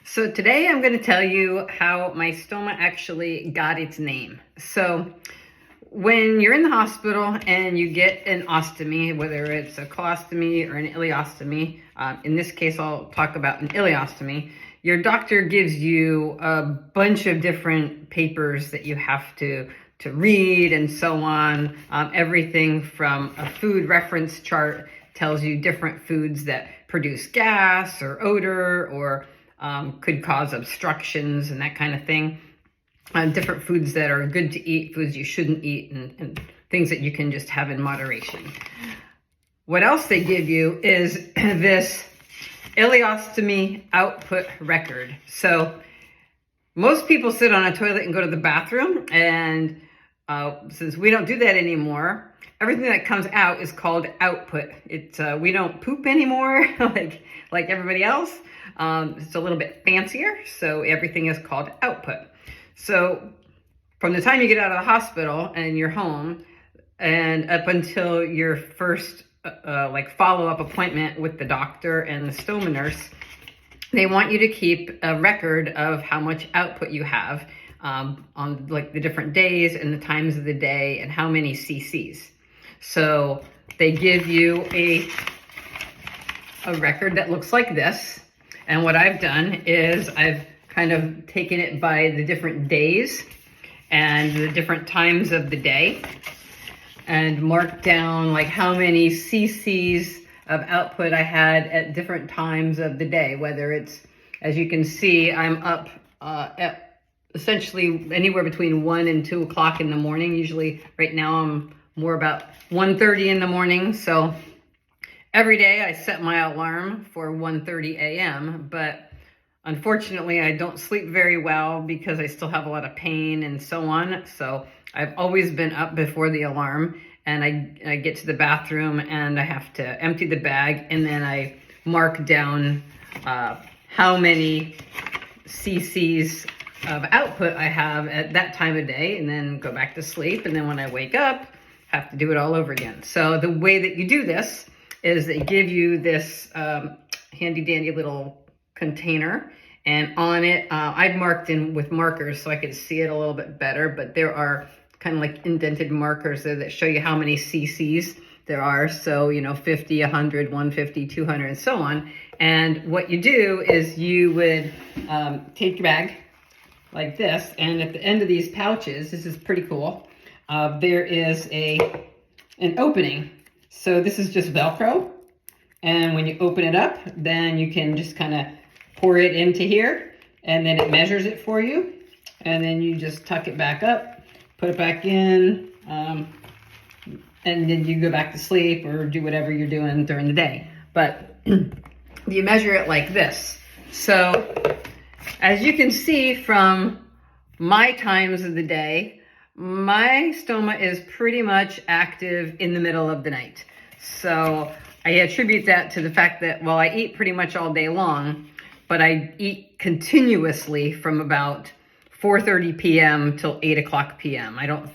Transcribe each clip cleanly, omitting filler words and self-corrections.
So today I'm going to tell you how my stoma actually got its name. So when you're in the hospital and you get an ostomy, whether it's a colostomy or an ileostomy, in this case I'll talk about an ileostomy, your doctor gives you a bunch of different papers that you have to read and so on. Everything from a food reference chart tells you different foods that produce gas or odor or could cause obstructions and that kind of thing. Different foods that are good to eat, foods you shouldn't eat, and things that you can just have in moderation. What else they give you is this ileostomy output record. So most people sit on a toilet and go to the bathroom, and since we don't do that anymore, everything that comes out is called output. We don't poop anymore like everybody else. It's a little bit fancier, so everything is called output. So from the time you get out of the hospital and you're home and up until your first follow-up appointment with the doctor and the stoma nurse, they want you to keep a record of how much output you have on the different days and the times of the day and how many cc's. So they give you a record that looks like this. And what I've done is I've kind of taken it by the different days and the different times of the day and marked down like how many cc's of output I had at different times of the day. Whether it's, as you can see, I'm up at essentially anywhere between 1 and 2 o'clock in the morning. Usually right now I'm more about 1:30 in the morning. So every day I set my alarm for 1:30 a.m., but unfortunately I don't sleep very well because I still have a lot of pain and so on. So I've always been up before the alarm, and I get to the bathroom and I have to empty the bag, and then I mark down how many cc's of output I have at that time of day, and then go back to sleep. And then when I wake up, have to do it all over again. So the way that you do this is they give you this handy dandy little container, and on it I've marked in with markers so I could see it a little bit better, but there are kind of like indented markers there that show you how many cc's there are. So 50, 100, 150, 200, and so on. And what you do is you would take your bag like this, and at the end of these pouches, this is pretty cool, there is an opening. So this is just Velcro, and when you open it up, then you can just kind of pour it into here, and then it measures it for you, and then you just tuck it back up, put it back in, and then you go back to sleep or do whatever you're doing during the day. But you measure it like this. So as you can see from my times of the day, my stoma is pretty much active in the middle of the night. So I attribute that to the fact that, well, I eat pretty much all day long, but I eat continuously from about 4:30 p.m. till 8 o'clock p.m. I don't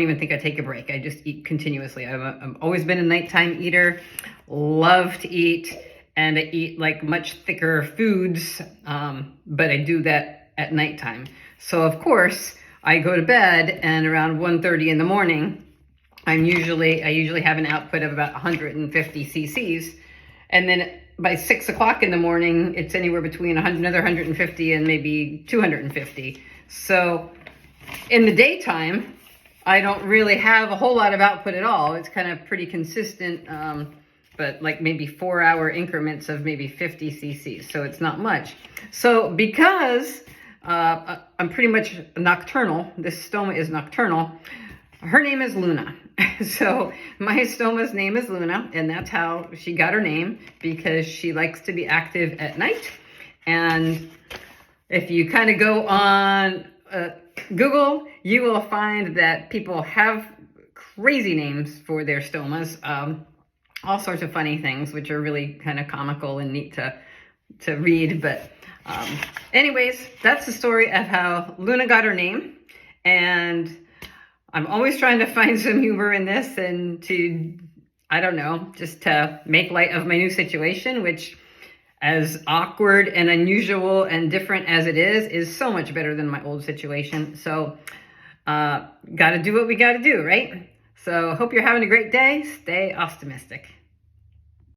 even think I take a break. I just eat continuously. I've always been a nighttime eater, love to eat, and I eat like much thicker foods, but I do that at nighttime. So of course, I go to bed, and around 1:30 in the morning, I usually have an output of about 150 cc's, and then by 6 o'clock in the morning, it's anywhere between another 150 and maybe 250. So in the daytime, I don't really have a whole lot of output at all. It's kind of pretty consistent, but like maybe 4-hour increments of maybe 50 cc's. So it's not much. So because I'm pretty much nocturnal, this stoma is nocturnal, her name is Luna. So my stoma's name is Luna, and that's how she got her name, because she likes to be active at night. And if you kind of go on Google, you will find that people have crazy names for their stomas, all sorts of funny things, which are really kind of comical and neat to read. But anyways, that's the story of how Luna got her name. And I'm always trying to find some humor in this, and to, I don't know, just to make light of my new situation, which as awkward and unusual and different as it is so much better than my old situation. So, got to do what we got to do, right? So, hope you're having a great day. Stay optimistic.